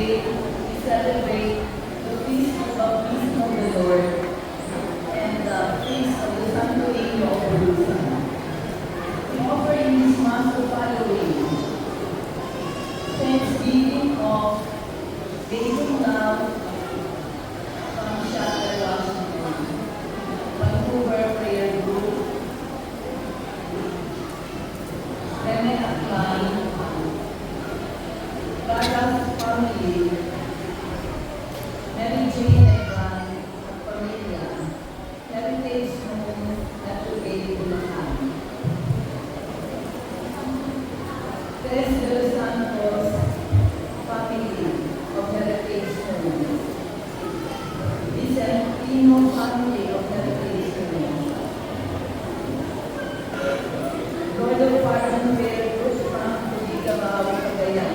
today we celebrate the feast of baptism of the Lord and the feast of the Santo Niño of Jerusalem. We offer in this Mass the following: thanksgiving of David Lau from Seattle, Washington, Vancouver Prayer Group, Rene Aklan, Garas family, Mary Jane Negran at pamilya, Heritage Home at Tugay, Bulacan. Tres de los Santos family of Heritage Home, Vicentino family of Heritage Home, Lord of Pardon Prayer Group from Tugigabao, Cagayan.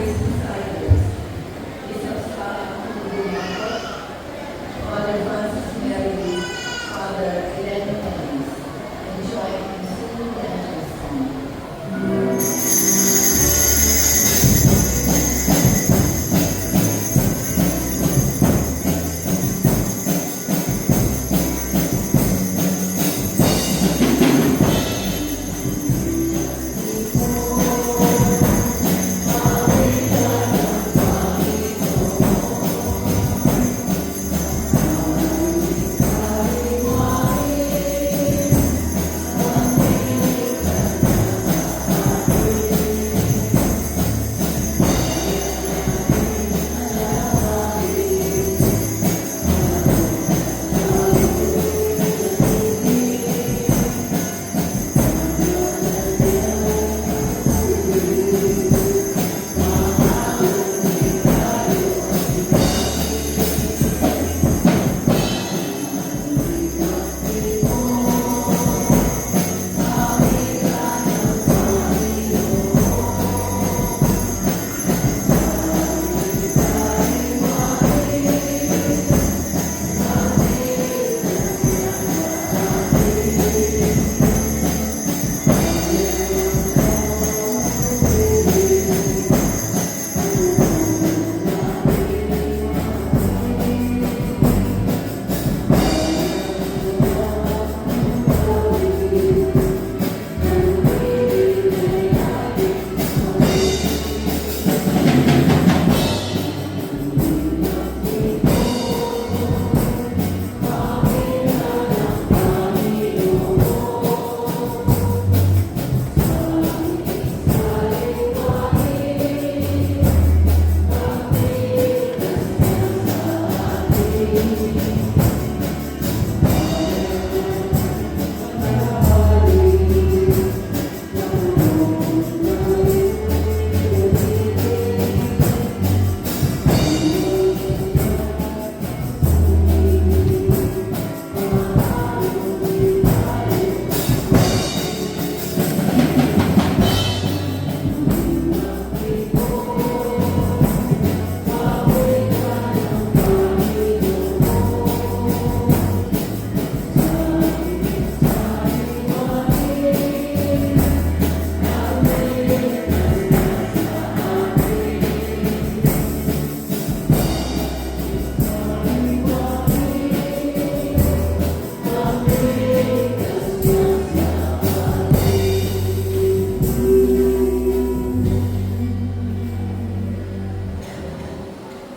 various presiders, Bishop Scott Marcos, Father Francis Mary, Father Elena Mellis, and join in singing the national song.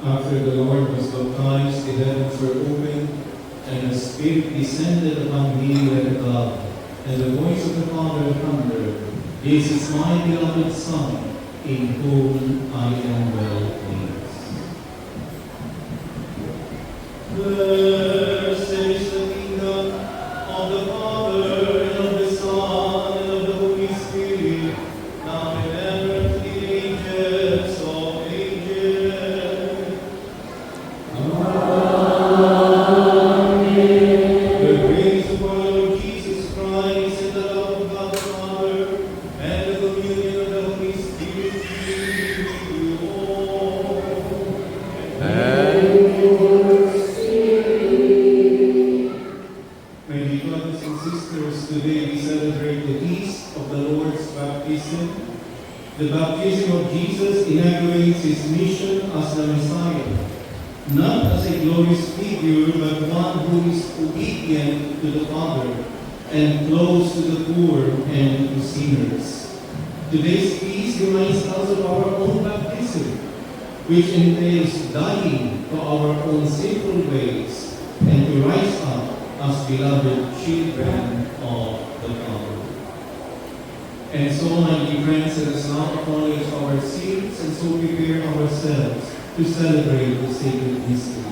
After the Lord was baptized, the heavens were opened, and the Spirit descended upon him like a dove, and the voice of the Father thundered, "This is my beloved Son, in whom I am well pleased." Blessed is the kingdom of the Father, and of the Son, and of the Holy Spirit, now and ever, to the ages of ages. The grace of our Lord Jesus Christ, and the love of God the Father, and the communion of the Holy Spirit be with you all. My dear brothers and sisters, today we celebrate the feast of the Lord's baptism. The baptism of Jesus inaugurates his mission as the Messiah, not as a glorious figure, but one who is obedient to the Father and close to the poor and to sinners. Today's feast reminds us of our own baptism, which entails dying to our own sinful ways and to rise up as beloved children of the Father. And so, my dear friends, let us now acknowledge our sins and so prepare ourselves to celebrate the sacred mysteries.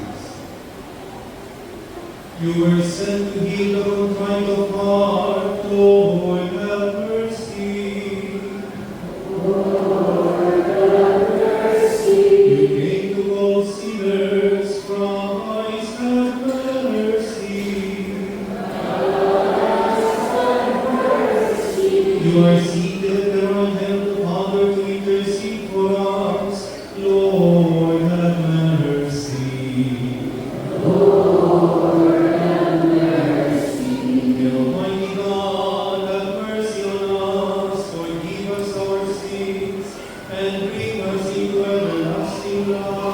You were sent to heal the contrite of heart, Lord, have mercy. Lord, have mercy. You came to all sinners, Christ, have mercy. You are seated at the right hand of the Father to intercede for us. and bring us into everlasting life.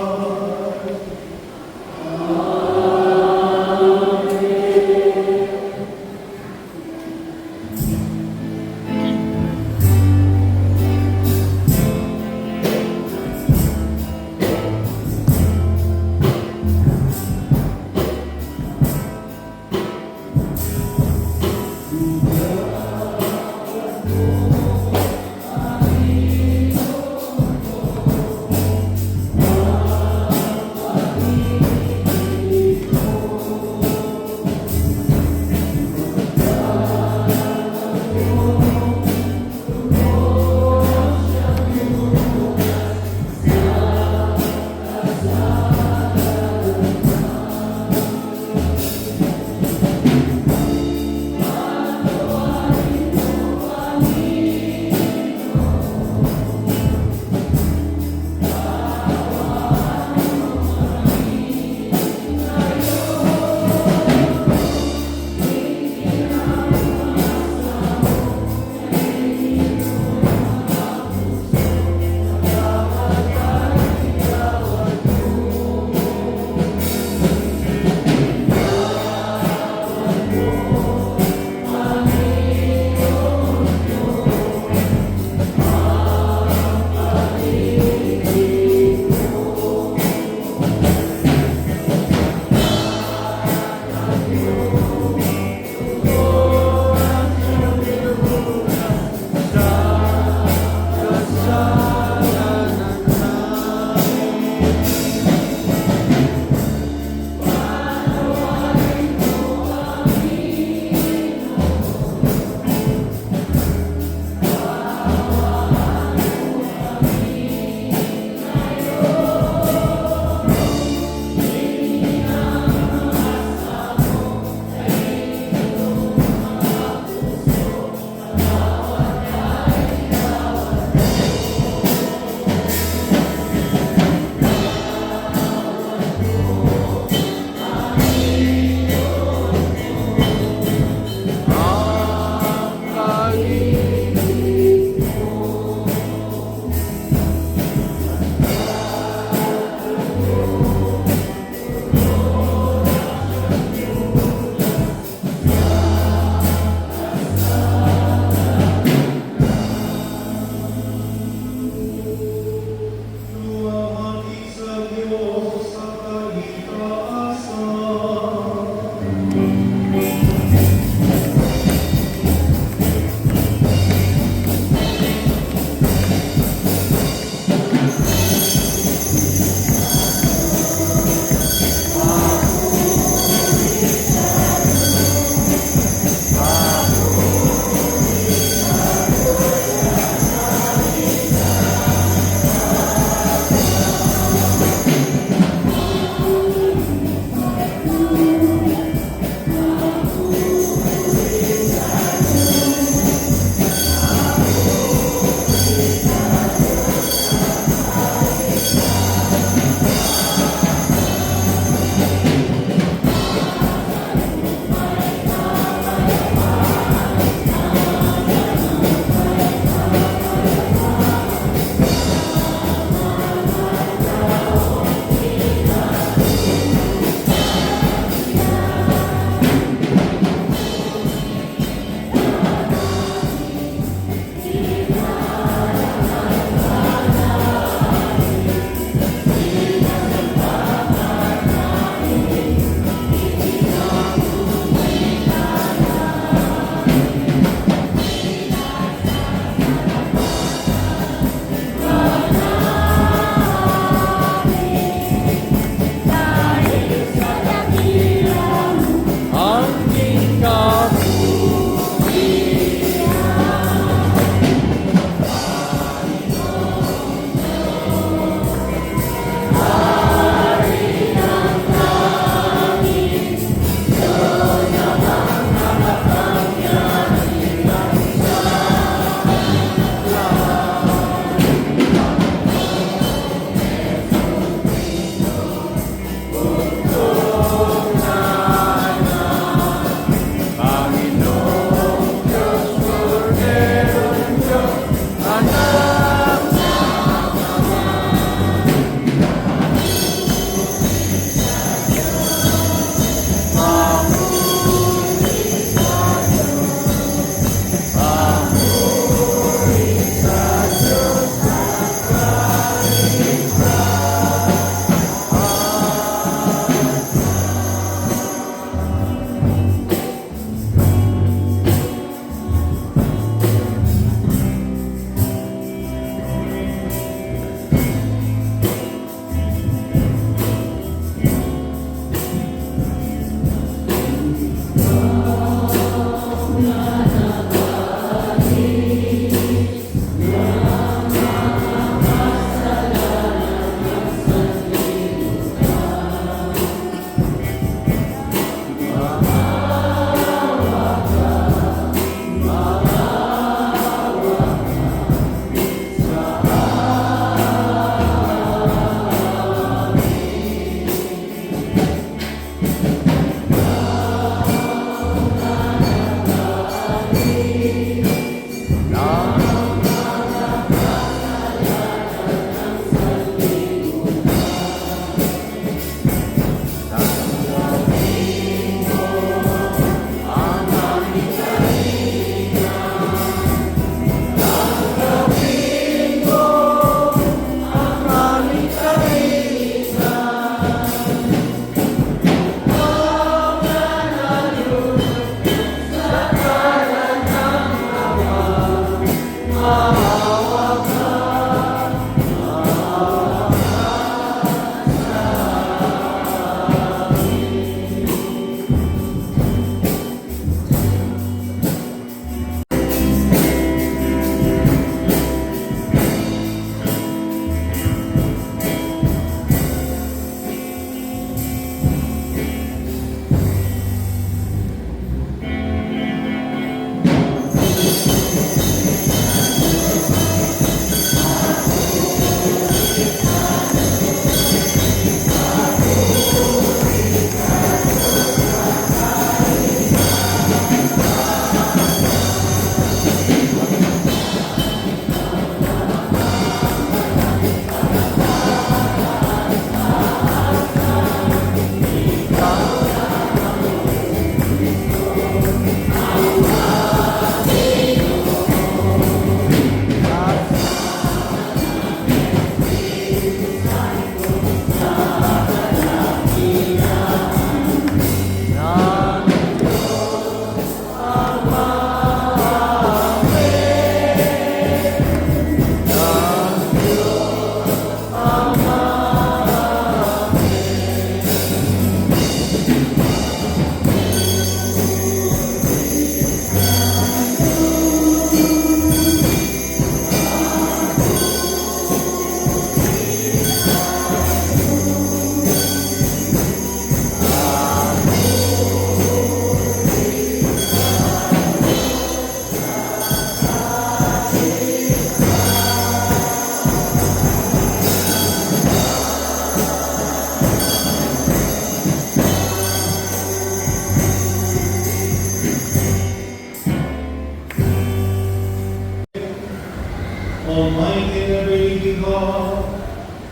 Almighty and ever-living God,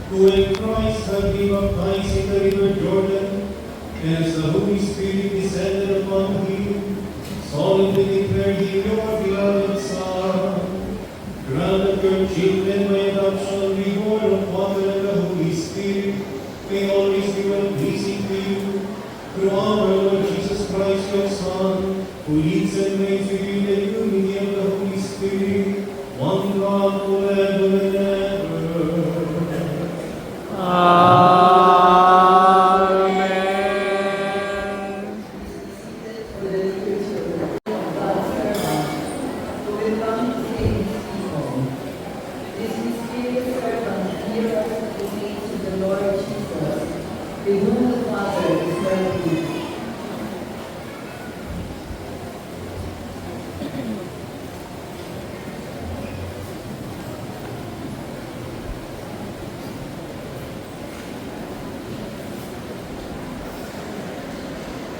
who in Christ have been baptized in the river Jordan, and as the Holy Spirit descended upon him, solemnly declare him your beloved Son. Grant that your children by adoption, reborn of water and the Holy Spirit, may always be well-pleasing to you, through our Lord Jesus Christ, your Son, who lives and reigns with you in the unity of the Holy Spirit, one God, forever and ever. Amen. For the liturgy of God's servant, who will come to save his people. This mysterious servant hear us the ways of the Lord Jesus, with whom the Father is well pleased.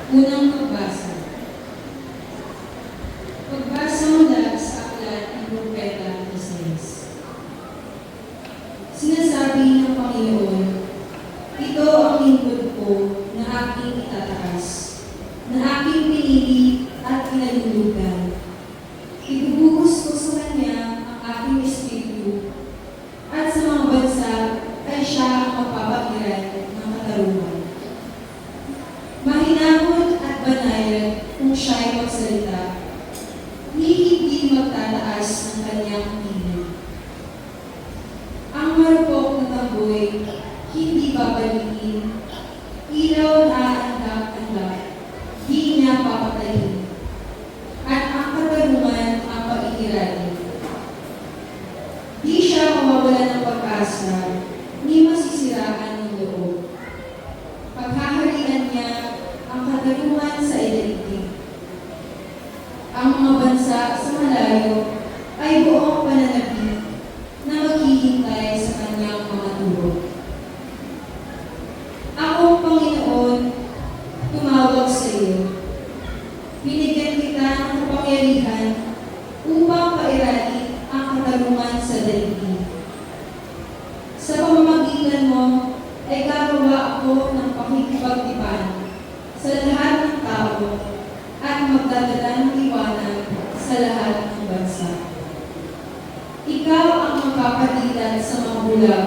Unang pagbasa. Pagbasa mula sa aklat ng Propeta Isaías. Sinasabi ng Panginoon, ito ang lingkod ko na aking itataas, na aking pinili at pinalulugan. Ibubuhos ko sa kanya ang aking espiritu, at sa mga bansa ay siya ang magpapagiran ng katarungan. Mahinahon at banayad kung siya'y magsalita, hindi magtataas ng kanyang piling. Ang marupok na tamboy, hindi babalikin, ilaw na andak-andak, di niya papatayin, at ang katarungan ang pag-iiranin. Di siya mawawalan ng pag-asa, ni masisiraan ng loob. Paghaharian niya ang katarungan sa idaigdig. Ang mga bansa sa malayo ay buong pananabik na maghihintay sa kanyang mga turo. Ako, Panginoon, tumawag sa iyo. Binigyan kita ng kapangyarihan upang pairali ang katarungan sa daigdig. Sa pamamagitan mo ay gagawa ako ng pakikipagtipan sa lahat ng tao at magdadala ng liwanag sa lahat ng bansa. Ikaw ang magpapatilan sa mga bulag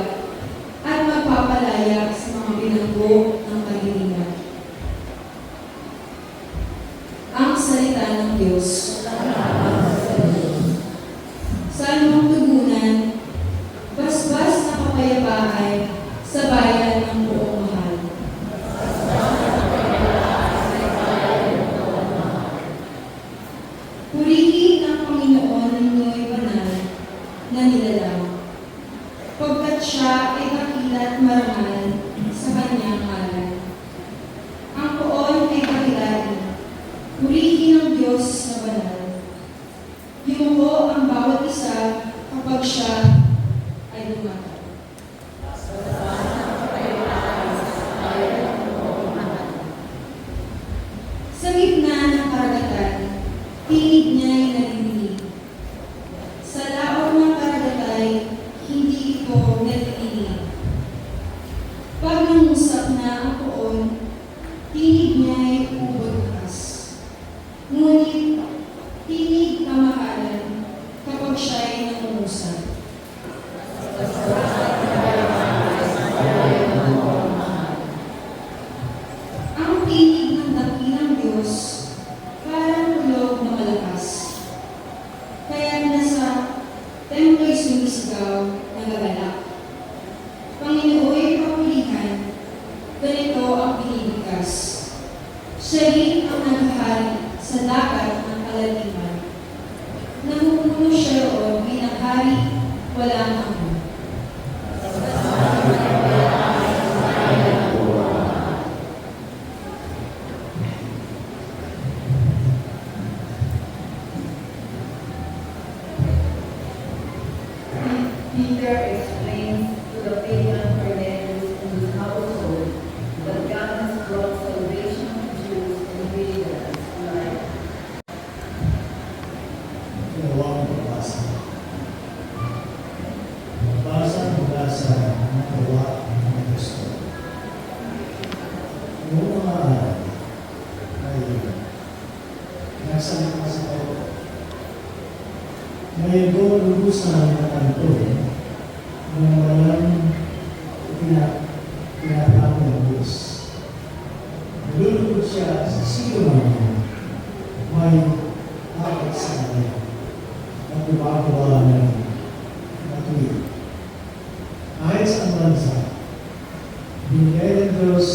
at magpapalaya sa mga binanggo ng kadiliman. Ang salita ng Diyos. Salmong tugunan, basbas na kapayapaan sa bayan ng buong mahal. Purihin ang Panginoon ninyo'y banal na nilalang, pagkat siya ay dakila at marangal sa kanyang ngalan. Ang poon ay kahilain, purihin ang Diyos na banal. Yumuko ang bawat isa kapag siya ay lumatag. Sa gitna ng karagatan, tinig niya'y narinig. Sa laot ng karagatay, hindi ito narinig. Pag nangusap na ang poon, tinig niya'y ubod-as. Ngunit, tinig kamahalan kapag siya'y nangungusap. Ang tinig ng dakilang Diyos parang tulog na malakas. Kaya nasa templo'y sumisigaw, nagagalak. Panginoon kapulihan, ganito ang binibigkas. Siya rin ang naghahari sa dagat ng kalaliman. Namumuno siya roon bilang hari, walang hanggan. Peter explains to the pagan Cornelius and his household that God has brought salvation to Jews and pagans alike. Dalawang pagbasa. Ngayon ko lubusan na kanto na walang pinapako ng Diyos. Nalulugod siya sa sino man may takot sa kanya at gumagawa ng matuwid. Kahit sa bansa, binigay ng Diyos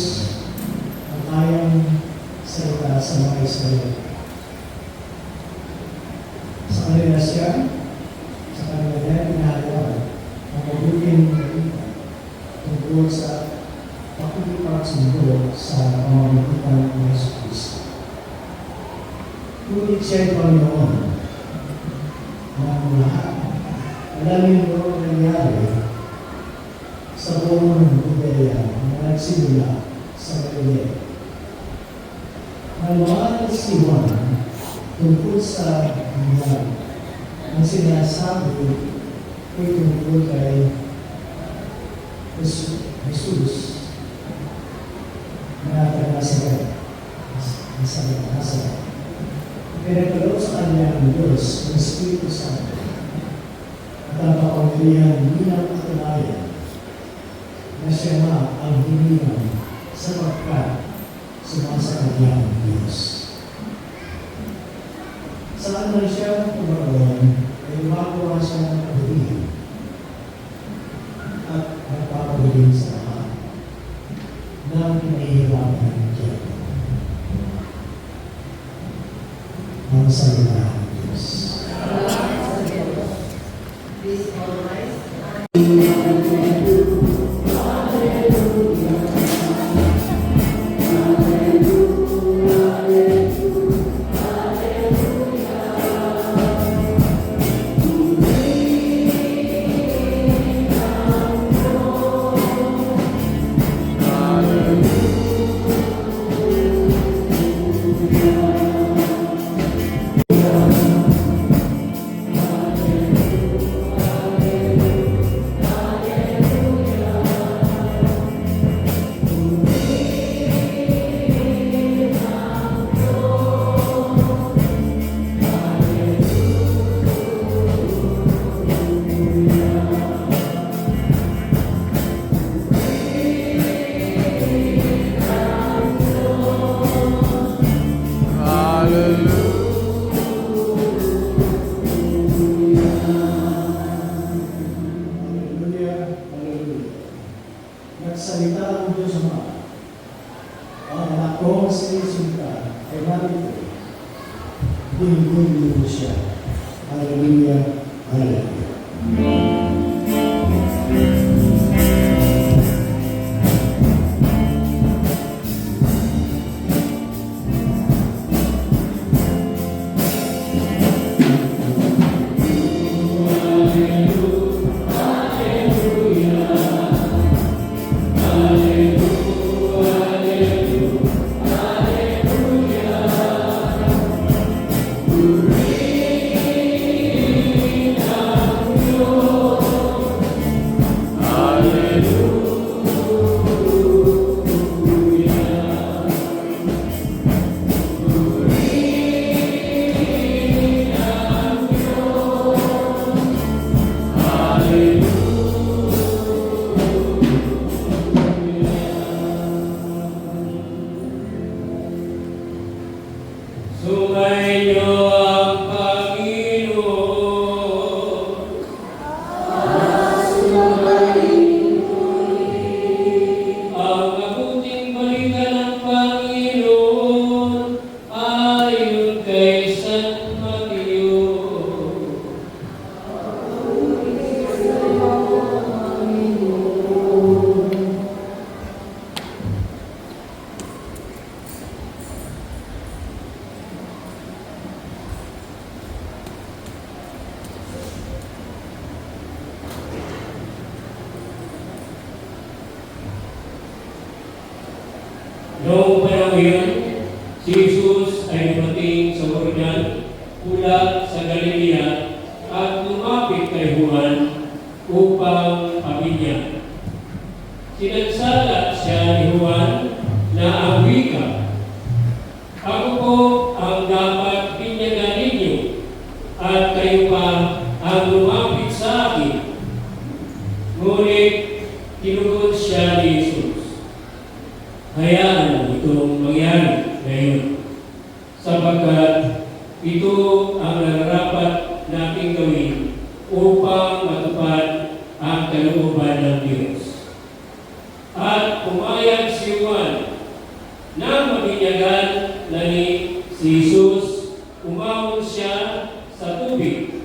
ang kayang salita sa mga Israel. Sa kanila siya, sa kanila niya pinahalawan ang mabuting balita tungkol sa pakikipagsundo sa pamamagitan ng Yesu Cristo. Ngunit siya'y Panginoon ng lahat. Alamin mo ang nangyari sa buong Judea na nagsimula sa Galilea. Nalaman si Juan tungkol sa nangyari. Ang sinasabi ay tungkol kay Jesus na taga-Nazaret. Pinagkaloob sa kanya ng Diyos ng Espiritu Santo at ang kapangyarihan bilang katunayan na siya nga ang hiningan sapagkat sumasakadya ng Diyos. Saan man siya kumakaroon ay makuha siya ng kabulihan at nagpapagaling sa lahat ng pinahihirapan ng Diyos. Ang salita ng Diyos. Please all rise. Hallelujah, hallelujah. Nagsalita ang Diyos Ama. Ang anak ko sa isinta ay narito. Dinggin mo siya. Hallelujah, hallelujah. Sumainyo ang Panginoon. Ang mabuting balita ng Panginoon ayon kay San Mateo. Noong panahon yun, si Jesus ay dumating sa Jordan mula sa Galilea at lumapit kay Juan upang pamilya. Sinagsala siya ni Juan na ang wika, "Ako po ang dapat binyagan ninyo at kayo pa Ngunit tinugon siya ni Jesus, hayaan mo itong mangyari ngayon, sapagkat ito ang nararapat nating gawin upang matupad ang kalooban ng Diyos. At pumayag si Juan na mabinyagan na ni si Jesus, umahon siya sa tubig.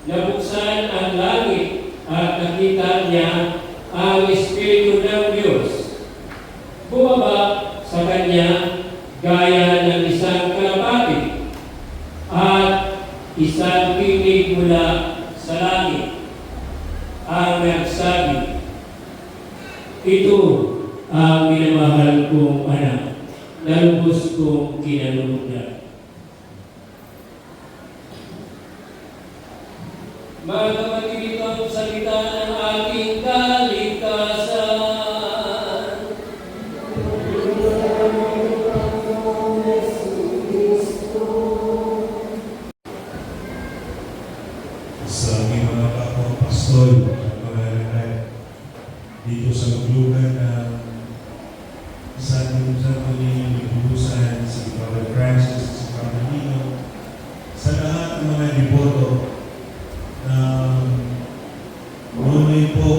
Nabuksan ang langit at nakita niya ang Espiritu ng Diyos. Bumaba sa kanya gaya ng isang kalapati at isang tinig mula sa langit ang nagsabi, ito ang minamahal kong anak, na lubos kong kinalulugdan. Mga kapatid, ito ang salita ng ating kaligtasan. Sa aming mga kapwa-pastol at mga nanay dito sa luglugan ng San Antonio, Libusan, si Father Francis, si Father Nino, sa lahat ng mga deboto na ngunay po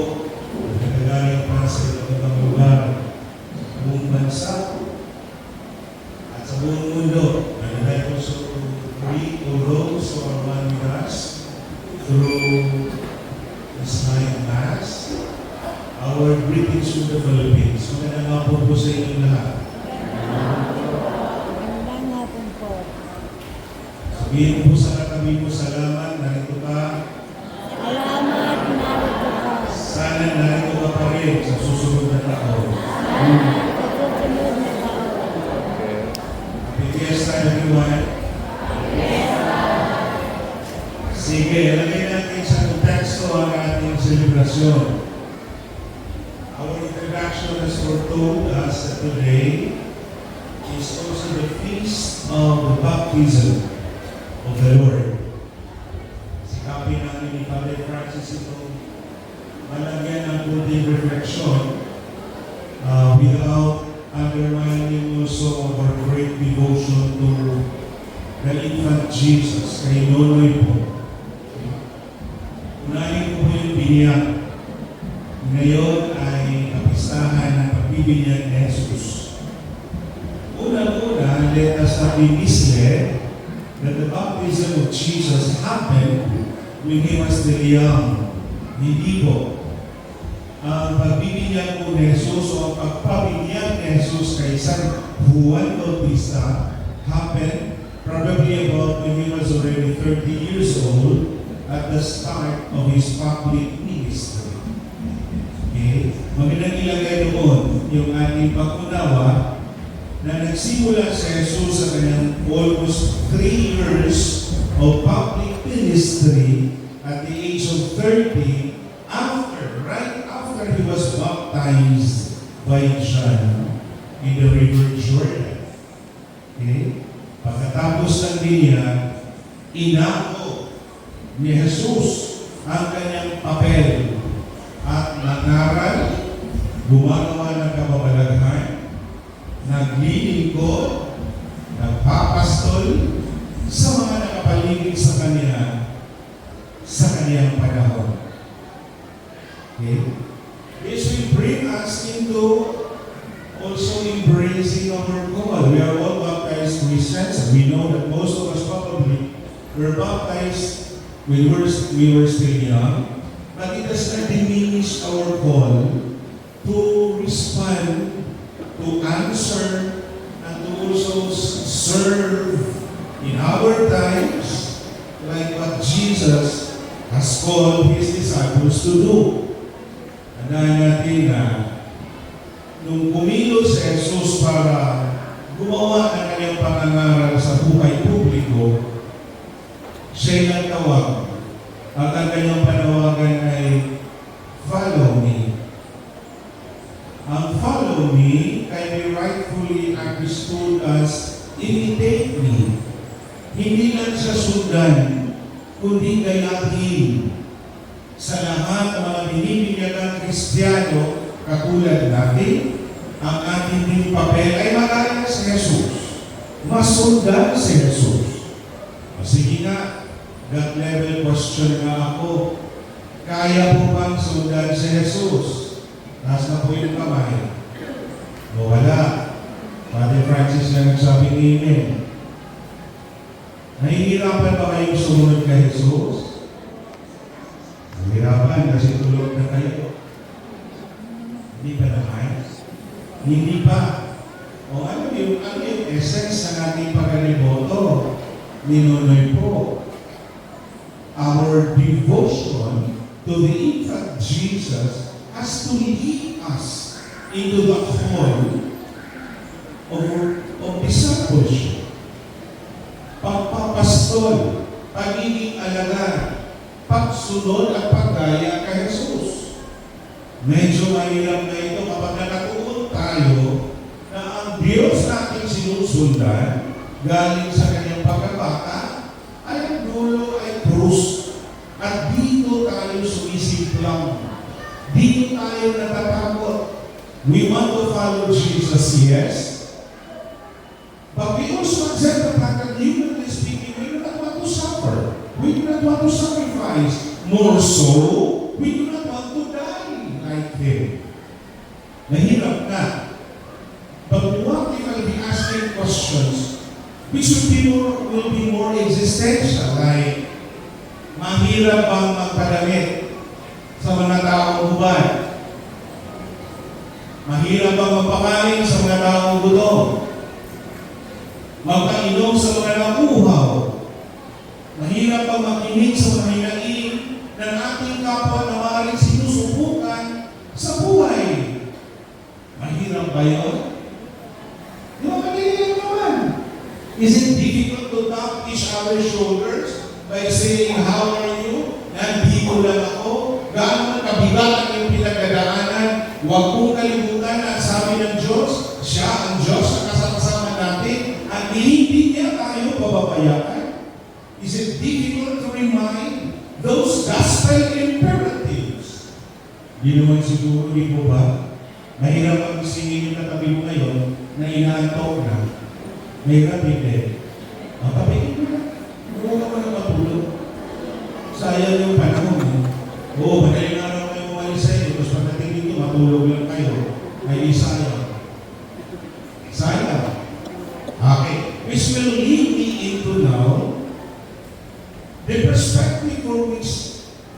nagkagaling pa sa iba't lugar sa buong bansa at sa buong mundo na dahil po sa three roads or one mass through the Islamic Mass, our greetings to the Philippines. Magandang hapon po sa inyo lahat. Magandang hapon po. Sabihin po sa katabi mo, salamat, narito ka. Salamat, narito ka. Sana narito ka pa rin sa susunod na taon. Sa susunod na taon. Happy Fiesta, everyone. Sige, lagay natin sa konteksto ang ating selebrasyon. Our introduction has foretold us that today is also the feast of the baptism of the Lord. Sikapin natin ni Father Francis ito malagyan ng kunting reflection without undermining also our great devotion to the infant Jesus, kay Nonoy po. Unahin po yung binyag. Ngayon ay kapistahan ng pagbibinyag ni Jesus. Una-una, let us not be misled that the baptism of Jesus happened when He was still young. Hindi po. Ang pagbibinyag po ni Jesus o ang pagpabinyag ni Jesus kay San Juan Bautista happened probably about when he was already 30 years old at the start of his public ministry. Okay? Magandang ilagay doon yung ating pag-unawa na nagsimula si Jesus sa kanyang almost 3 years of public ministry at the age of 30 right after he was baptized by John in the river Jordan. Okay? Pagkatapos ng niya, inako ni Jesus ang kanyang papel at nangaral, gumagawa ng kababalaghan, naglilingkod, nagpapastol sa mga nakapaligid sa kanya sa kanyang panahon. Okay? This will bring us into also embracing our call. We are all baptized Christians, and we know that most of us probably were baptized when we were still young, but it does not diminish our call to respond, to answer, and to also serve in our times like what Jesus has called His disciples to do. Tandaan natin na nung pumilos si Jesus para gumawa ng kanyang pangangaral sa buhay publiko, siya'y nagtawag at ang kanyang panawagan ay follow me. Ang follow me can be rightfully understood as imitate me. Hindi lang sa sundan, kundi gayahin sa lahat ng mga binibigyan ng Kristiyano, katulad natin, ang ating din papel ay magaya si Jesus. Masundan si Jesus. O sige nga, that level question nga ako. Kaya po bang sundan si Jesus? Taas na po yung kamay. O wala. Father Francis na nagsabing amen. Nahihirapan ba kayong sumunod kay Jesus? Nahihirapan kasi tulog na kayo. Hindi pa naman. Hindi pa. O ano yung essence ng ating pagkaliboto? Ninunoy po. Our devotion to the infant Jesus has to lead us into the hall of discipleship. Pagpapastol, pagiging alaga, pagsunod at paggaya kay Jesus. Medyo mahirap na ito kapag nakatuon tayo na ang Diyos natin sinusundan galing sa kanyang pagkabata ay ang dulo ay krus. At dito tayo sumisiplang. Dito tayo natatakot. We want to follow Jesus, yes. But we also accept the fact that humanly speaking, we do not want to suffer. We do not want to sacrifice. More so, we do not want to die like Him. Nahirap na. But what if I'll be asking questions which will be more existential, like, mahirap bang magpadamit sa mga taong hubad? Mahirap bang magpakain sa mga taong gutom? Magpainom sa mga nakuhaw? Mahirap bang makinig sa mga hinaing ng ating kapwa na maaaring sinusubukan sa buhay? Mahirap ba yun? Di ba mahirap naman? Is it difficult to tap each other's shoulders by saying, how are you? Nandito lang ako. Gaano kabigat ang iyong pinagdadaanan? Huwag kong kalimutan na sabi ng Diyos, siya ang Diyos na kasama natin at hindi niya tayo pababayaan. Is it difficult to remind those gospel imperatives? Di naman siguro, di po ba? Mahirap ang isingin yung katabi mo ngayon na inaantok na. Mahirap hindi. Ang tabihin mo na. Huwag ka na matulog. Sayang yung panahon mo. Oo, madaling araw kayo umalis sa inyo, tapos pagdating dito, matulog lang kayo. Ay sayang. Sayang. Okay. Which will lead me into now the perspective for which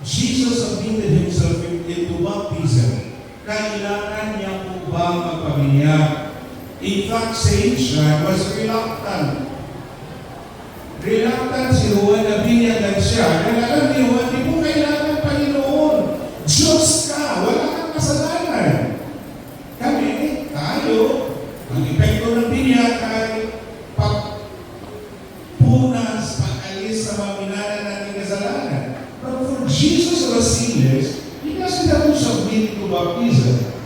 Jesus submitted Himself into baptism. Kailangan niya po ba magpamilya? In fact, Saint John was reluctant. Reluctant si Juan na binyagan siya. Dahil alam ni Juan, di mo kailangan Panginoon. Diyos ka, wala kang kasalanan. Kami, tayo, ang epekto ng binyag ay pagpunas, pag-alis sa mga minana nating kasalanan. But for Jesus was sinless, He doesn't have to submit to baptism.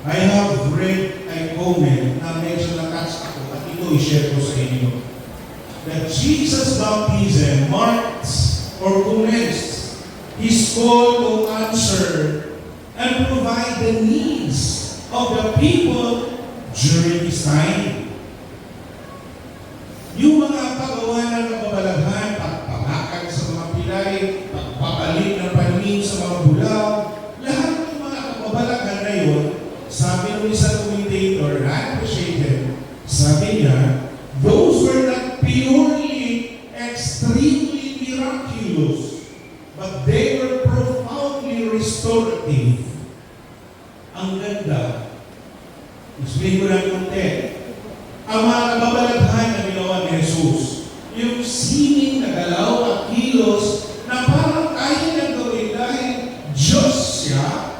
I have read a comment na medyo na-touch ako at ito i-share ko sa inyo. That Jesus' baptism marks or commenced His call to answer and provide the needs of the people during His time. Yung mga pagawa ng kababalaghan, pagpangakad sa mga pilay, pagpapalik ng paningin sa mga bulaw, lahat ng mga kababalaghan na yun, sabi ng isang commentator, I appreciated, sabi niya, those were not purely, extremely miraculous, but they were profoundly restorative. Ang ganda. Explain ko lang konti. Ang mga kababalaghan na ginawa ni Jesus, yung sining na galaw at kilos na parang kaya niyang gawin dahil Diyos siya,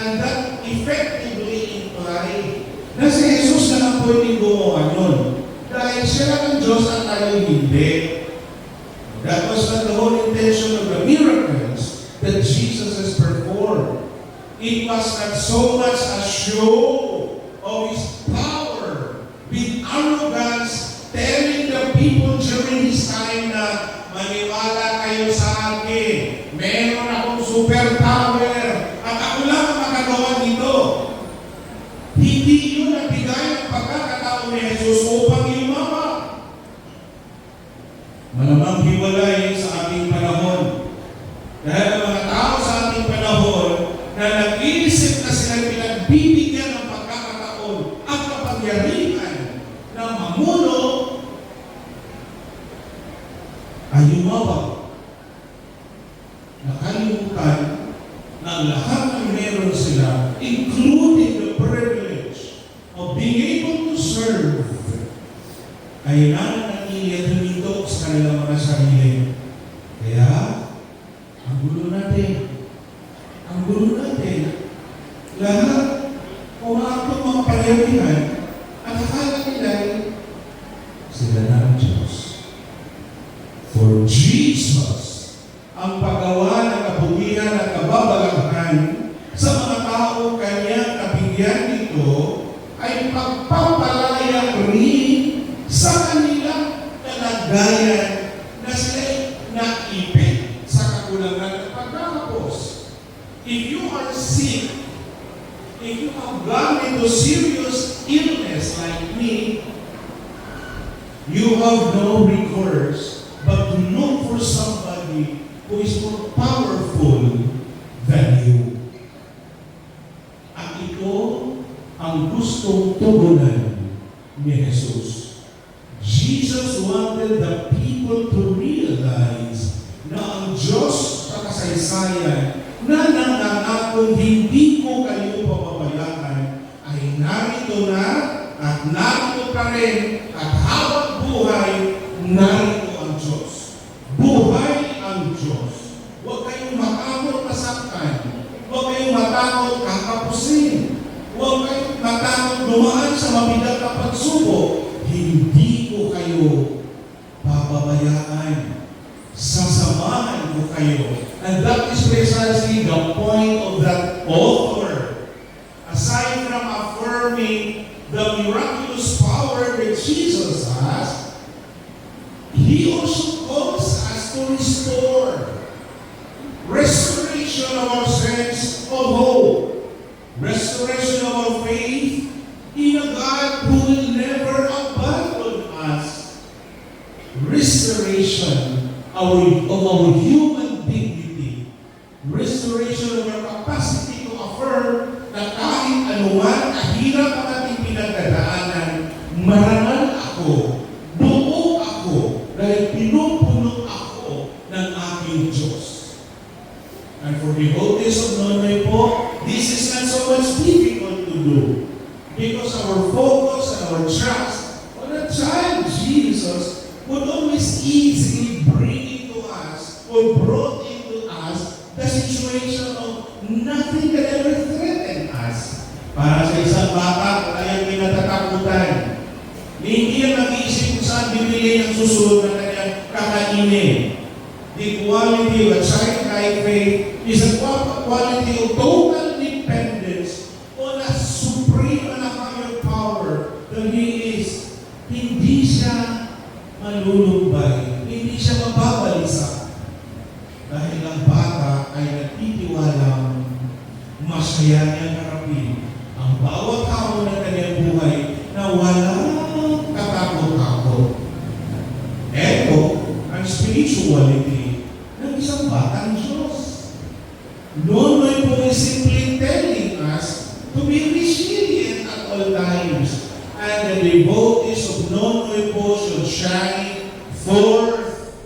and that effectively implied na si Jesus na lang pwedeng gumawa nun. Dahil siya lang ang Diyos at tayo hindi. That was not the whole intention of the miracles that Jesus has performed. It was not so much a show of His power with arrogance, telling the people during His time na maniwala kayo sa akin. Meron akong super tower, at ako lang ang makagawa nito. Hindi yun ang bigay ng pagkakataon ni Jesus upang yumaman. Malamang hiwalay sa ating panahon. Dahil ang mga tao sa ating panahon na nag-iisip na sila pinagbibigyan ng pagkakataon at kapangyarihan ng mamuno ay yumabang. Nakalimutan na ang lahat ng meron sila, including the privilege of being able to serve, ay nananatili at humindok sa kanilang mga sarili. Kaya, ang gulo natin. Ang gulo natin. Lahat, umaktong mga pangyarihan, at akala nila sila na ang Diyos. For Jesus, ang paggawa ng kabutihan at kababalaghan sa mga tao kanyang nabigyan nito ay pagpapalaya rin sa kanilang kalagayan na sila'y naipit sa kakulangan ng pagkakapos. If you are sick, if you have gone into serious illness like me, you have no recourse but to look for somebody who is more powerful than you. At ito ang gustong tugunan ni Jesus. Jesus wanted the people to realize na ang Diyos sa kasaysayan na nangangakong hindi ko kayo papabayaan ay narito na at narito pa rin at habang buhay, narito ang Diyos. Buhay ang Diyos. Huwag kayong matakot masaktan. Huwag kayong matakot kakapusin. Huwag kayong matakot dumaan sa mabigat na pagsubok. Hindi ko kayo pababayaan. Sasamahan ko kayo. And that is precisely the point of that author. Aside from affirming the miraculous power that Jesus has, he also calls us to restore. Restoration of our sense of hope. Restoration of our faith in a God who will never abandon us. Restoration of our human dignity. Restoration of our capacity to affirm na kahit anuman kahirap ang ating pinagdadaanan, marangal ako, buo ako, dahil pinupuno ako ng aking Diyos. And for the devotees of Nonoy po, this is not so much difficult to do. Because our focus and our trust on a child Jesus would always easily bring into us or brought into us the situation of nothing can ever threaten us. Para sa isang bata, wala yung pinatatakutan. Hindi yan mag-iisip kung saan bibili ng susunod na kanyang kakainin. The quality of a childlike faith is a quality of total dependence on a supreme and a higher power that He is. Hindi siya malulumbay. Hindi siya mababalisa. Dahil ang bata ay nagtitiwalang masaya niyang harapin ang bawat tao ng kanyang buhay na walang katakot-takot. Ito ang spirituality ng isang batang Diyos. Nonoy po is simply telling us to be resilient at all times. And the devotees of Nonoy po should shine forth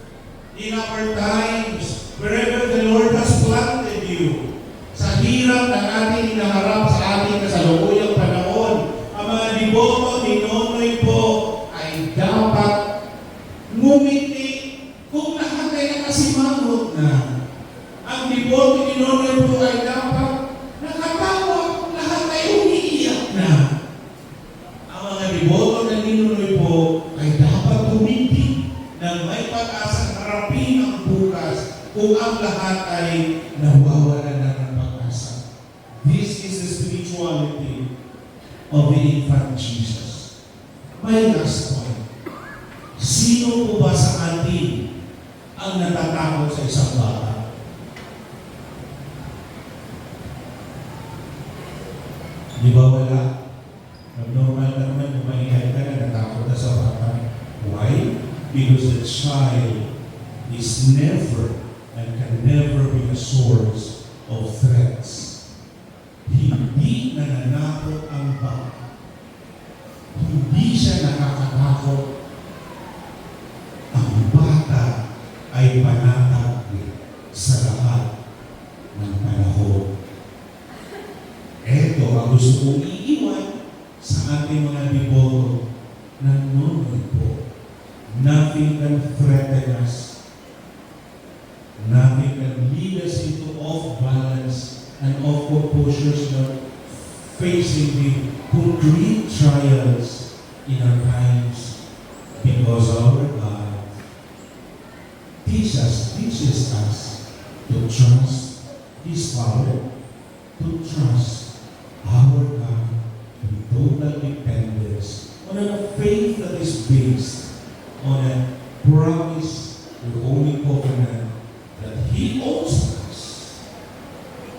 in our times wherever the Lord has planted you. Sa hirap ng ating hinaharap sa ating kasalukuyang panahon, ang mga deboto ni Nonoy po ay dapat ngumiti kung lahat ay nakasimangot na. Ang deboto ni Nonoy po ay dapat nakatawa kung lahat ay umiiyak na. Ang mga deboto na ni Nonoy po ay dapat tumiti nang may pag-asang harapin ang bukas kung ang lahat ay nawawalan na ng pag-asa. This is the spirituality of the infant Jesus. My last point. Sino po ba sa atin ang natatakot sa isang bata? Di ba wala? Normal ka naman, kung maingay ka na, natakot na sa bata. Why? Because the child is never and can never be a source of threats. Hindi nananakot ang bata. Hindi siya nakakatakot. Ang bata ay panatag sa lahat ng panahon. Ito ang gusto kong iiwan sa ating mga deboto ng noon po. Nothing can threaten us. Nothing can lead us into off-balance and off-proportional facing the concrete trials in our times, because our God teaches us to trust His power, to trust our God in total dependence on a faith that is based on a promise, the Holy Covenant, that He owns us.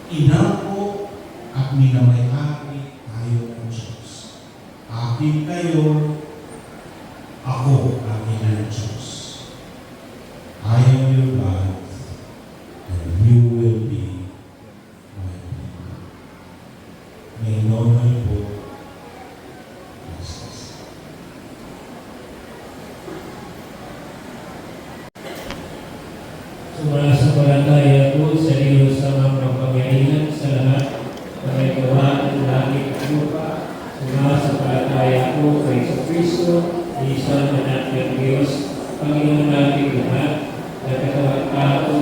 Inako at minamay-ari tayo ng Diyos. Akin kayo, ako akin ng Diyos. I am your God, and you will be my people. May normal po, Jesus. Sumasampalataya po sa Diyos sa mga kapangyarihan sa lahat na may gawa ng langit at lupa. Sumasampalataya po kay Kristo, isang anak ng Diyos, Panginoon natin lahat, na katawang tao,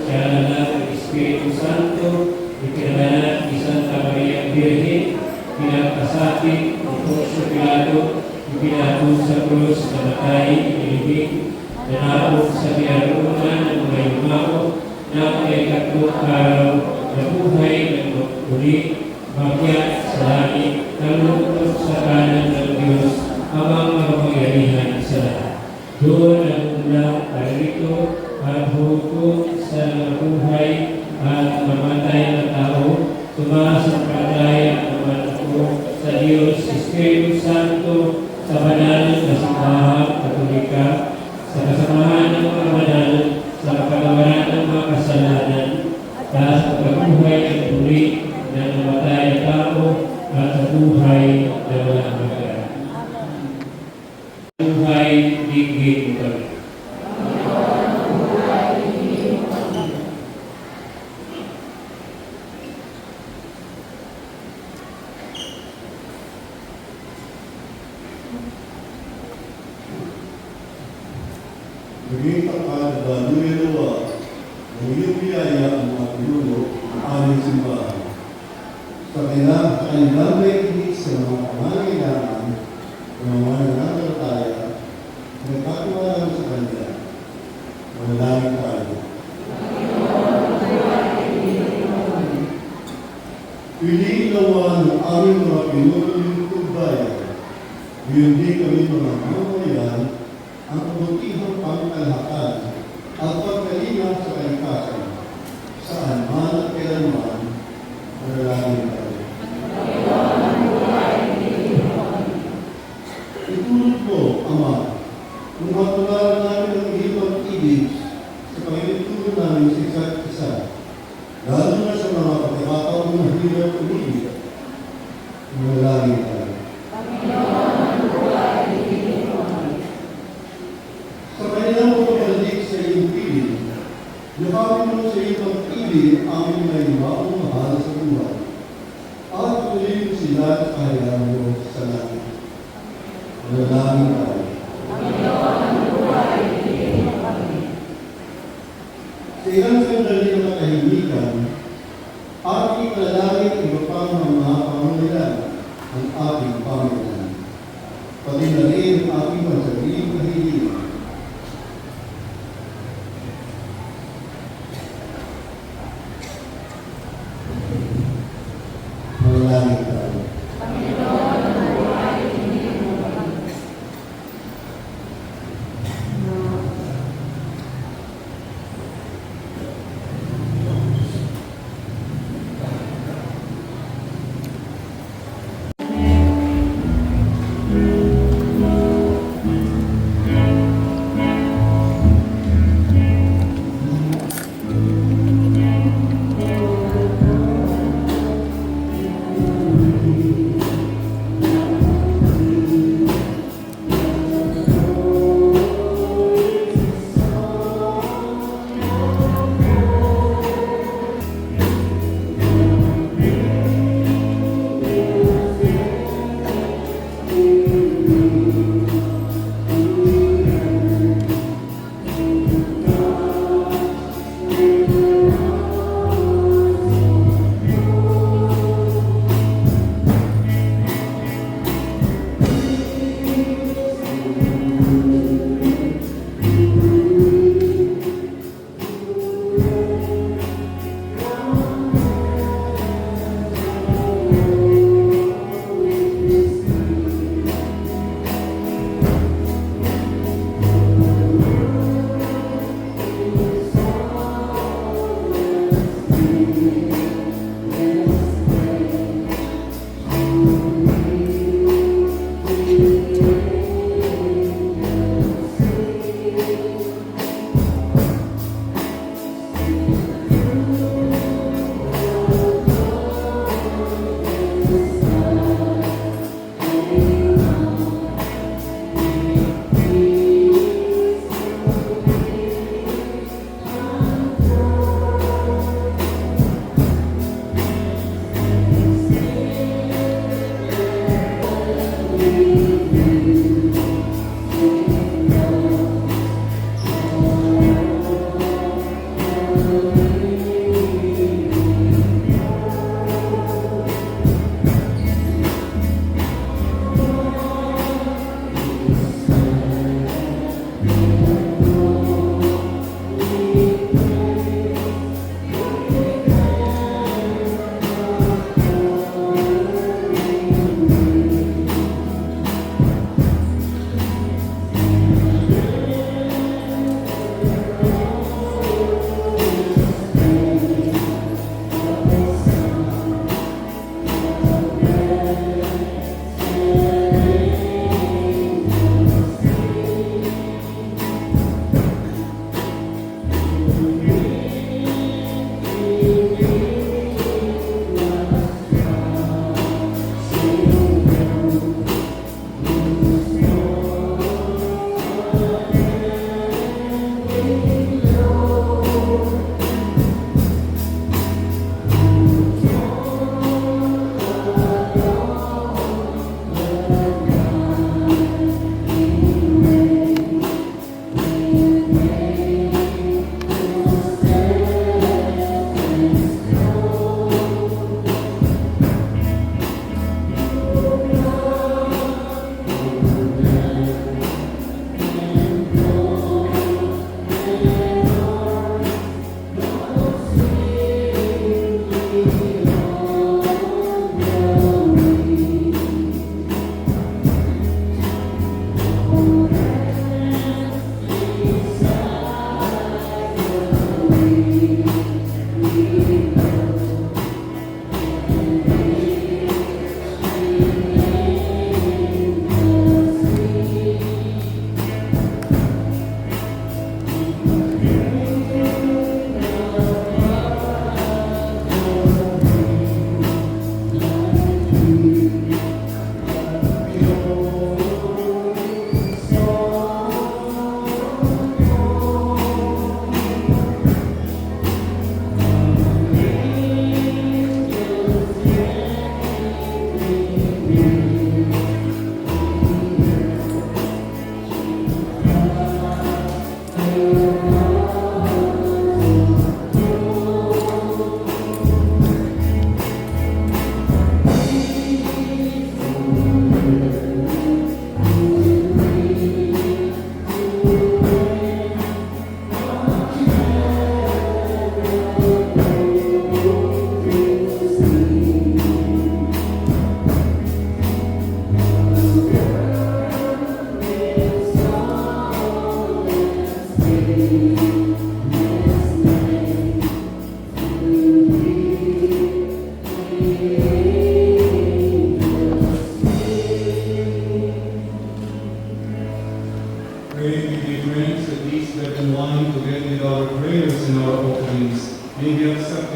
siya anak ng Espiritu Santo, ipinanganak ni Santa Maria Virgen, pinagkasakit ni Poncio Pilato, ipinatong sa krus, namatay, inilibing, nanapog sa diarunan ng mga yumao, na ikatlong araw, nabuhay ng muli, makyat sa langit, nalulungkot sa kanan ng Diyos, amang makapangyarihan sa lahat. Doon ang ulang parito at hukom sa nabuhay at mamatay na tao, sumasampalataya naman ako sa Diyos, Espiritu Santo, sa banal na simbahan Katolika, sa kasamahan ng mga banal, sa kapatawaran ng mga kasalanan, at sa pagbuhay ng tuli ng namatay na tao, at sa buhay na walang hanggan. Buhay, digig mo kami. Naging takad na luminawa ng iyong biyaya ang mga pinuno ng aming simbahan. Sa kanilang nakikinig sa mga pangangailangan ng mga nananampalataya, nagkatiwala sa Kanya. Manalangin tayo. Piliin nawa ng aming mga pinuno ng bayan, yun din kami mga mamamayan, ang kabutihang pangkalahatan at pagkalinga sa kalikasan, saan man at kailanman, manalangin tayo. Itulog mo, Ama, kung matularan namin ang iyong pag-ibig sa pagkakituloy namin sa isa't isa, lalo na sa mga pagkakataon na hirap umibig, manalangin tayo. Sa kanilang pagkakalik sa iyong piling, yakapin mo sa iyong pag-ibig ang aming may maong mahal sa buhay. At tuloy mo sila at kahayaan mo sa langit. Manalangin tayo. Sa ilang sandali ng katahimikan, ating manalangin iba pang mga pangangailangan ang ating Panginoon. Pati na rin ang ating pansariling kahilingan. Manalangin tayo.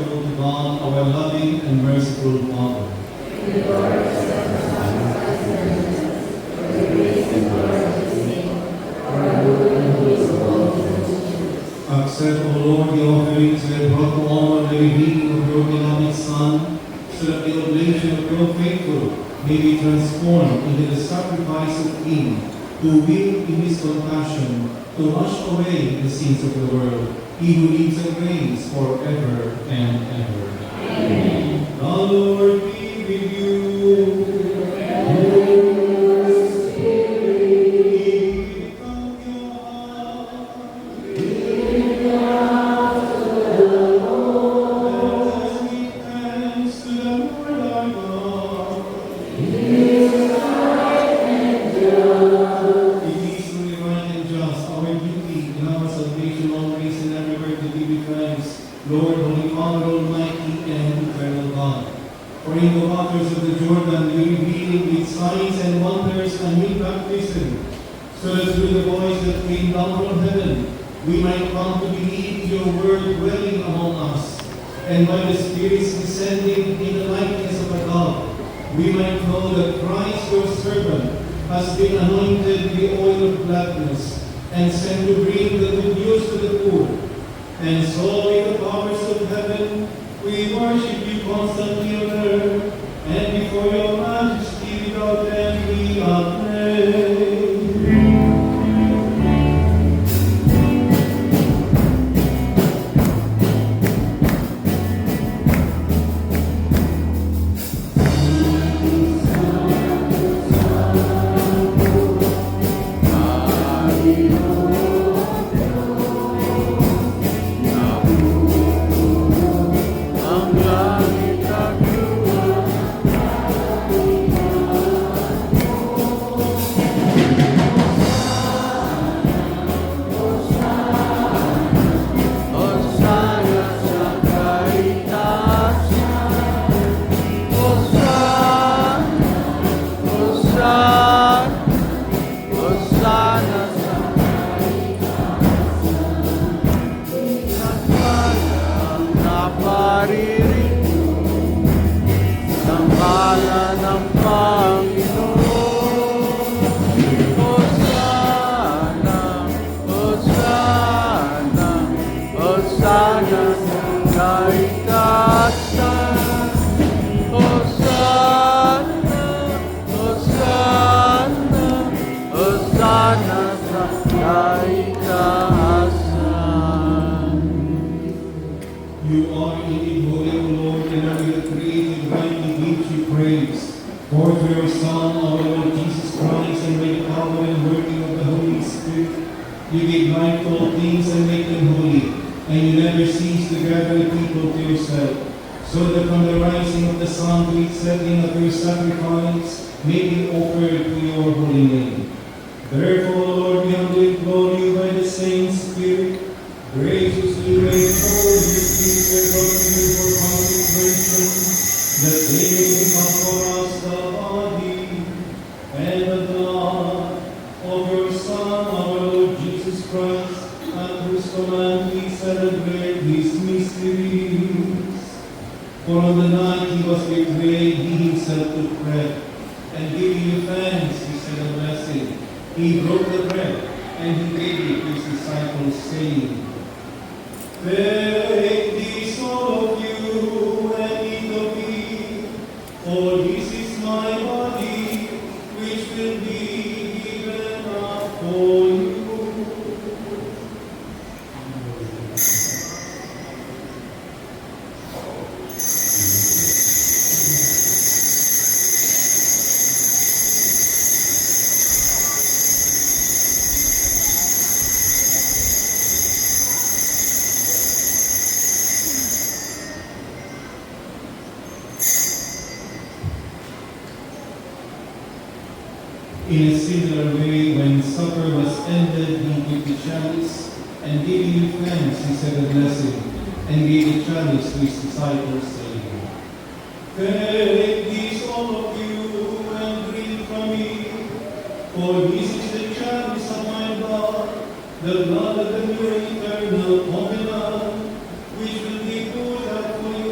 acceptable to God, our loving and merciful Father. Accept, O Lord, the offerings we have brought to honor the revealing of your beloved Son, so that the oblation of your faithful may be transformed into the sacrifice of Him who will, in His compassion, to wash away the sins of the world, He who lives and reigns forever and ever. Amen. The Lord be with you. Lord, Holy Father, Almighty and eternal God, for in the waters of the Jordan you revealed with signs and wonders a new baptism, so that through the voice that came down from heaven, we might come to believe your word dwelling among us, and by the Spirit's descending in the likeness of a dove, we might know that Christ, your servant, has been anointed with the oil of gladness, and sent to bring the good news to the poor. And so, in the powers of heaven, we worship you constantly on earth, and before your majesty without end we acclaim. You are indeed holy, O Lord, and are the created rightly gives you praise. For through your Son, our Lord Jesus Christ, and by the power and working of the Holy Spirit, you give life to all things and make them holy, and you never cease to gather the people to yourself, so that from the rising of the sun to its setting of your sacrifice may be offered to your holy name. Therefore, Lord, we humbly implore you by the same Spirit, graciously raise forward your people brought to you for consecration, that they may become for us the body and the blood of your Son, our Lord Jesus Christ, at whose command we celebrate these mysteries. For on the night he was betrayed, he himself took bread, and giving you thanks, he said a blessing. He broke the bread, and he gave it to his disciples, saying, "Take this, all of you, and eat of it, for this is my body, which will be given up for you." In a similar way, when supper was ended, he took the chalice, and giving you thanks, he said a blessing, and gave the chalice to his disciples, saying, "Take this, all of you, and drink from it, for this is the chalice of my blood, the blood of the new eternal covenant, which will be poured out for you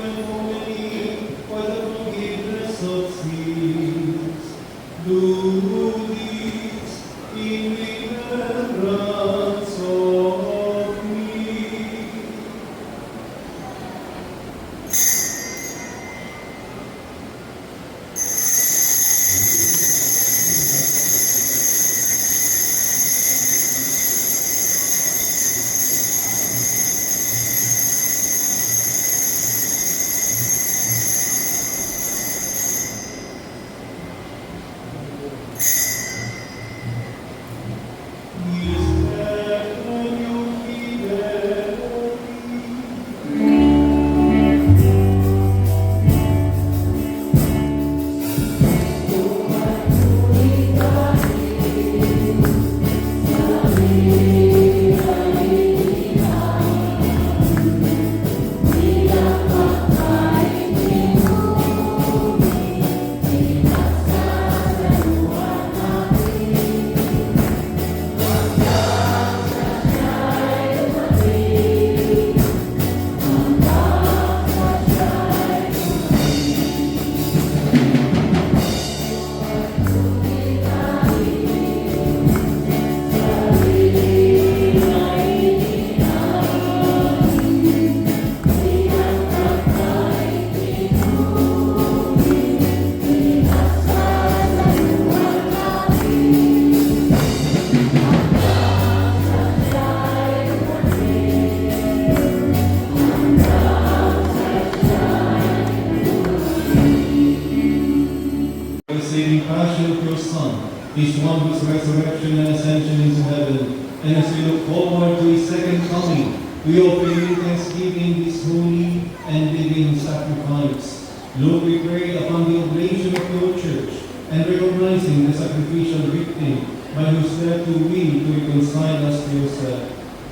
This one whose resurrection and ascension into heaven, and as we look forward to his second coming, we offer you thanksgiving this holy and living sacrifice. Lord, we pray upon the oblation of your church, and recognizing the sacrificial victim by whose death you will to reconcile us to yourself.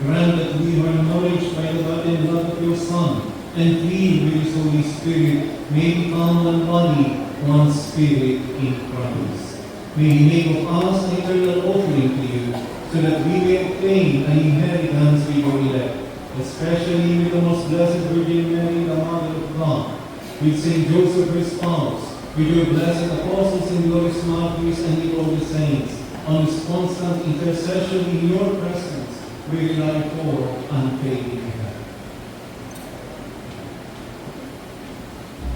Grant that we are acknowledged by the body and blood of your Son, and filled with his Holy Spirit, may become one body, one spirit in Christ. May he make of us an eternal offering to you, so that we may obtain an inheritance with your elect, especially with the most blessed Virgin Mary, the Mother of God, with Saint Joseph her spouse, with your blessed apostles and glorious martyrs, and with all the saints, on his constant intercession in your presence, we rely for unfailing help.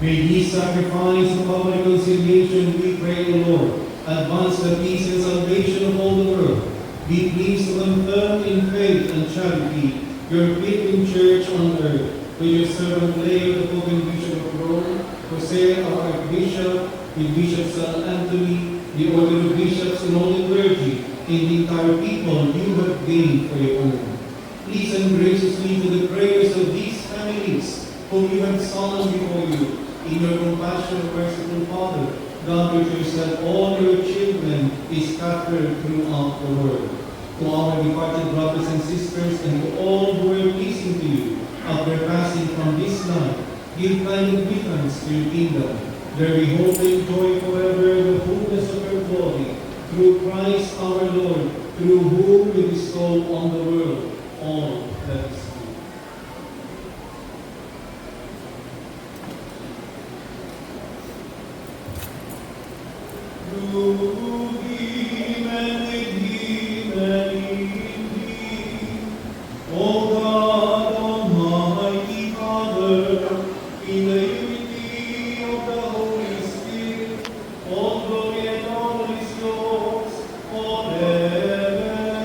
May this sacrifice of our reconciliation, we pray, O Lord, advance the peace and salvation of all the world. Be pleased to confirm in faith and charity your Christian church on earth, with your servant Leo, the Pope and Bishop of Rome, Jose, our Archbishop, with Bishop San Anthony, the order of bishops and all the clergy, and the entire people you have gained for your own. Please and graciously to the prayers of these families, whom you have summoned before you, in your compassion, merciful Father, grant with yourself all your children is scattered throughout the world. To our departed brothers and sisters, and to all who are pleasing to you, after passing from this life, give kind admittance to your kingdom. There we hope and enjoy forever the fullness of your glory, through Christ our Lord, through whom we bestow on the world all that is good. Through him and with him and in him, O God, Almighty Father, in the unity of the Holy Spirit, all glory and honor is yours forever and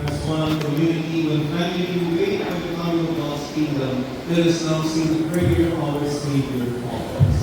as one community, when family we wait for the coming of God's kingdom, let us now sing the prayer our Savior taught us.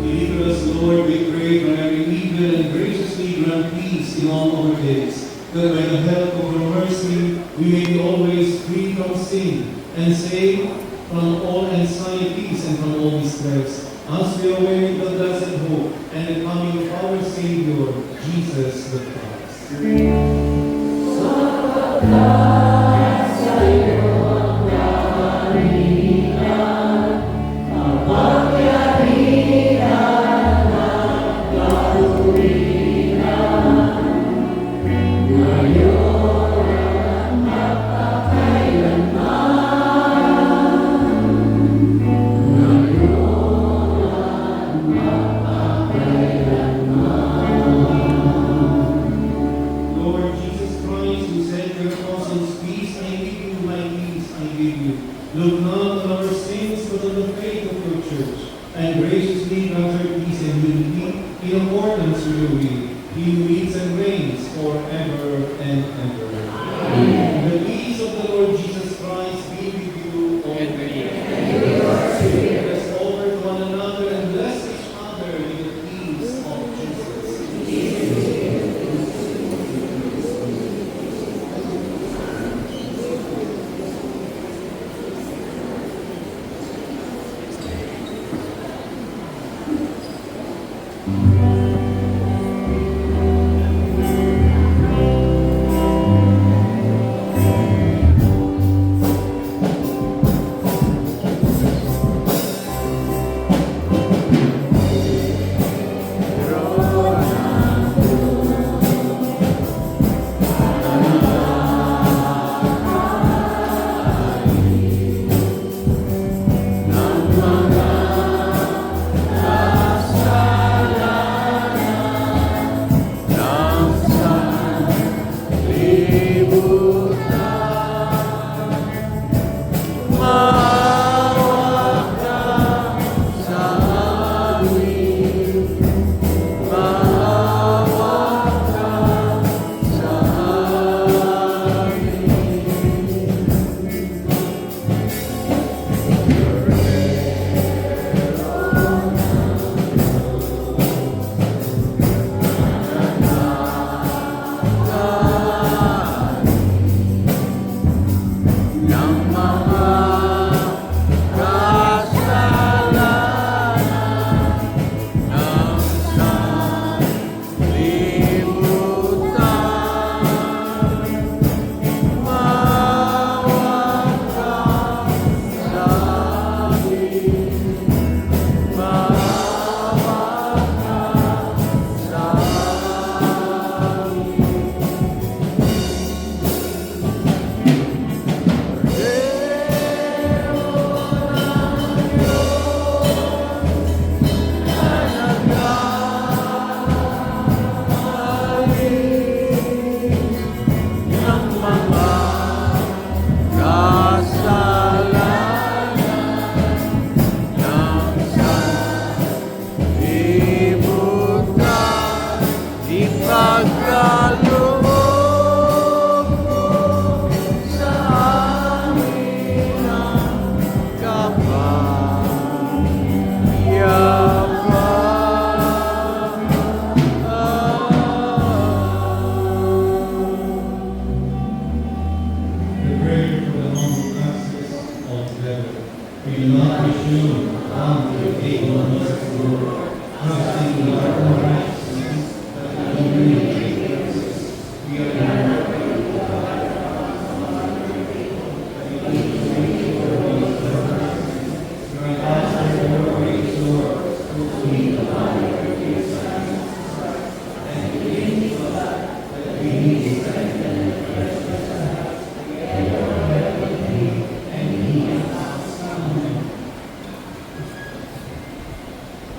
Deliver us, Lord, we pray, by every evil and graciously grant peace in all our days. that by the help of your mercy we may be always free from sin and safe from all anxieties and from all distress, as we await the blessed hope and the coming of our Savior, Jesus the Christ. Lord Jesus Christ, who said to your apostles, "Peace I give you, my peace I give you." Look not on our sins, but on the faith of your church, and graciously grant her peace and unity in accordance with your will. He who lives and reigns forever and ever. Amen. The peace of the Lord Jesus Christ be with you always. Let us over to one another and bless each other in the peace of Jesus.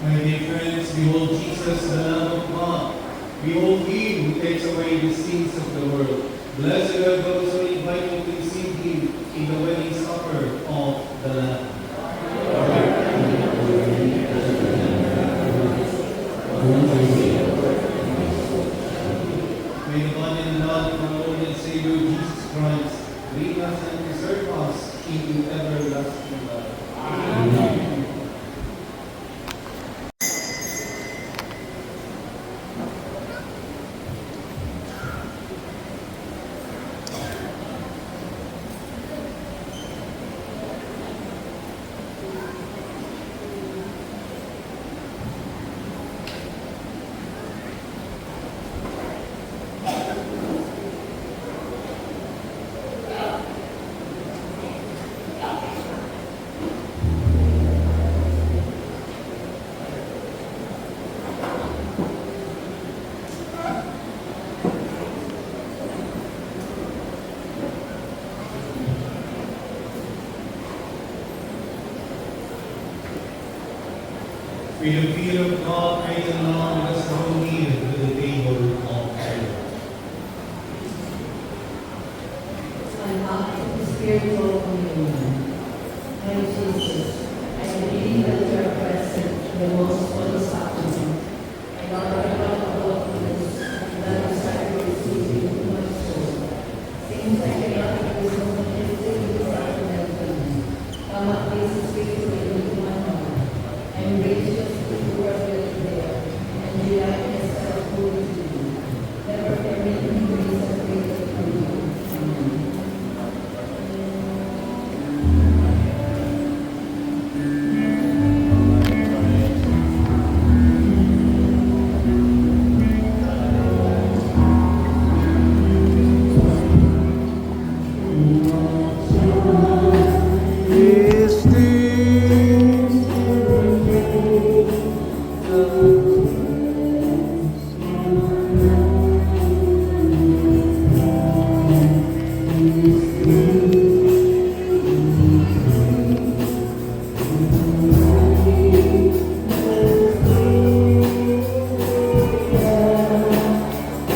My dear friends, behold Jesus, the Lamb of God. Behold Him who takes away the sins of the world. Blessed are those who are invited to receive Him in the wedding supper of the Lamb. May the body and blood of our Lord and Savior Jesus Christ lead us and preserve us into everlasting life. Amen. May the fear of God, praise the Lord, let us draw near to the table of prayer. An act of spiritual communion. My Jesus, I believe that you are present in the most holy sacrament. I offer about this that desire to receive into my soul. Since I cannot receive the sacrament, come at least speak to me into my heart. I embrace your spirit word with prayer, and delight myself fully to you. Never permit me to be separated from you.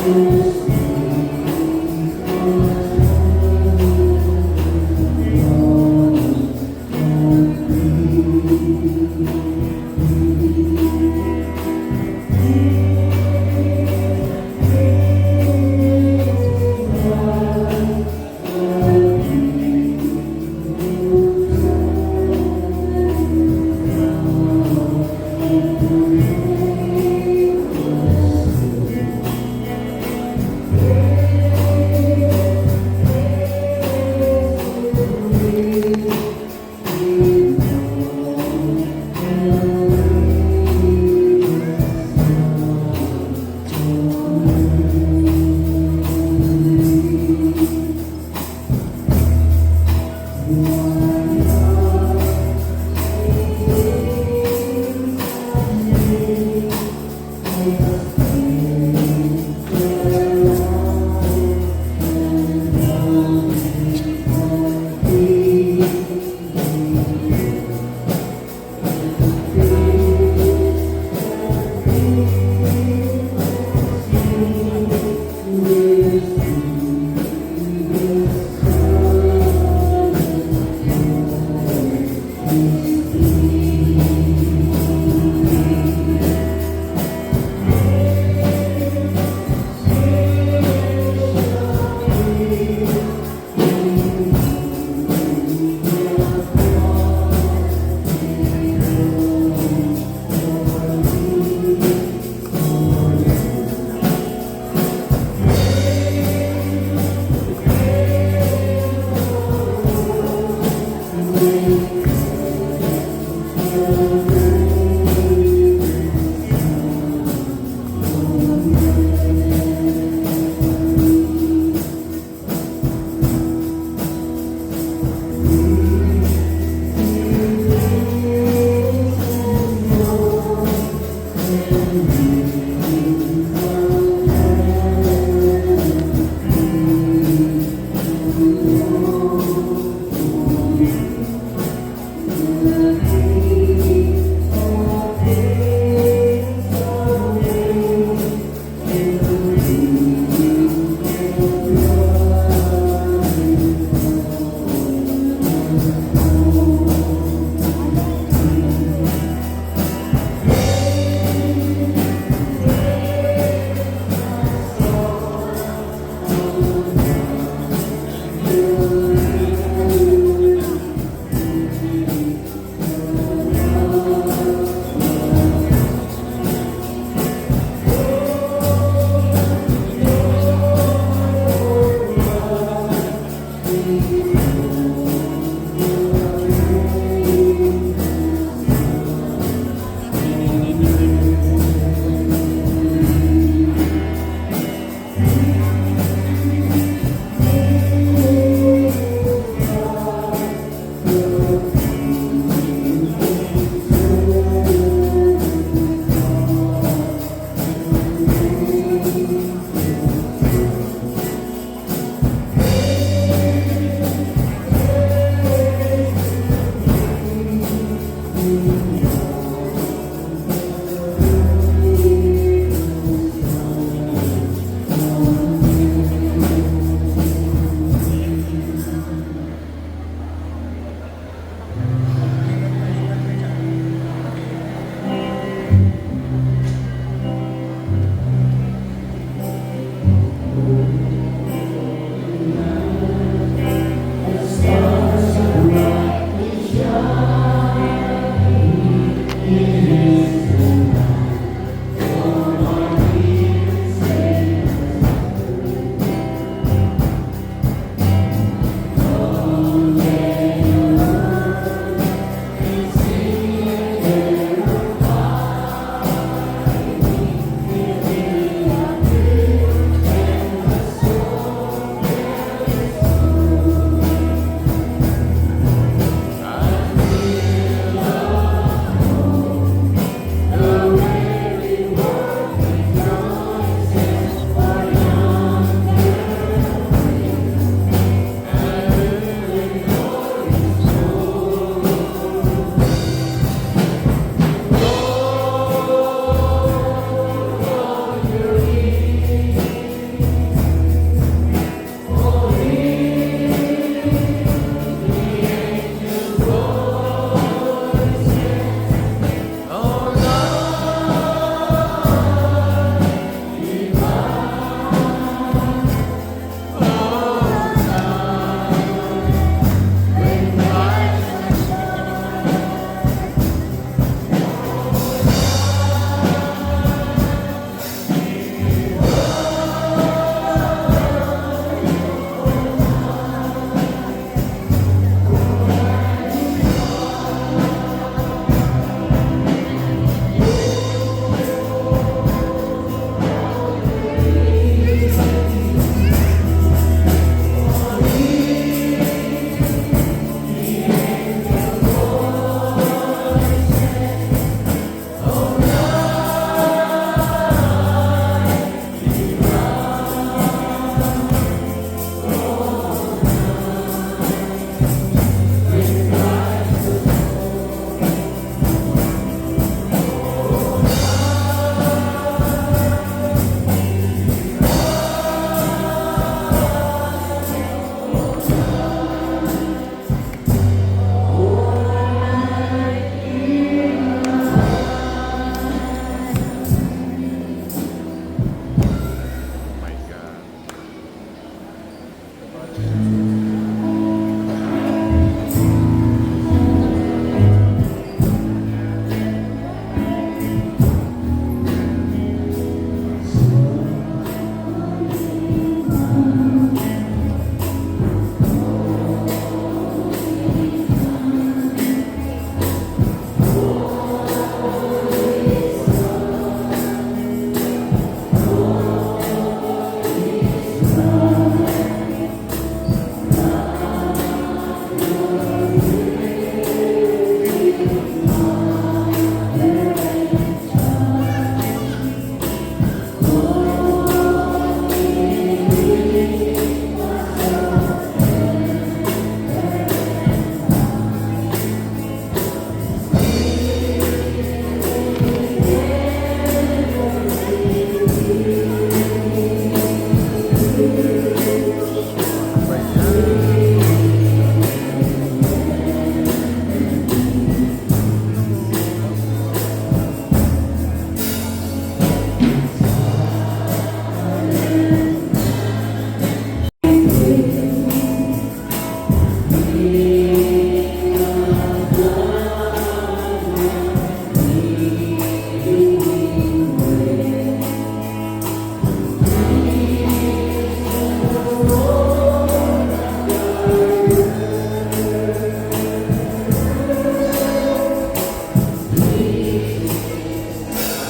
Amen.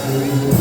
Amen.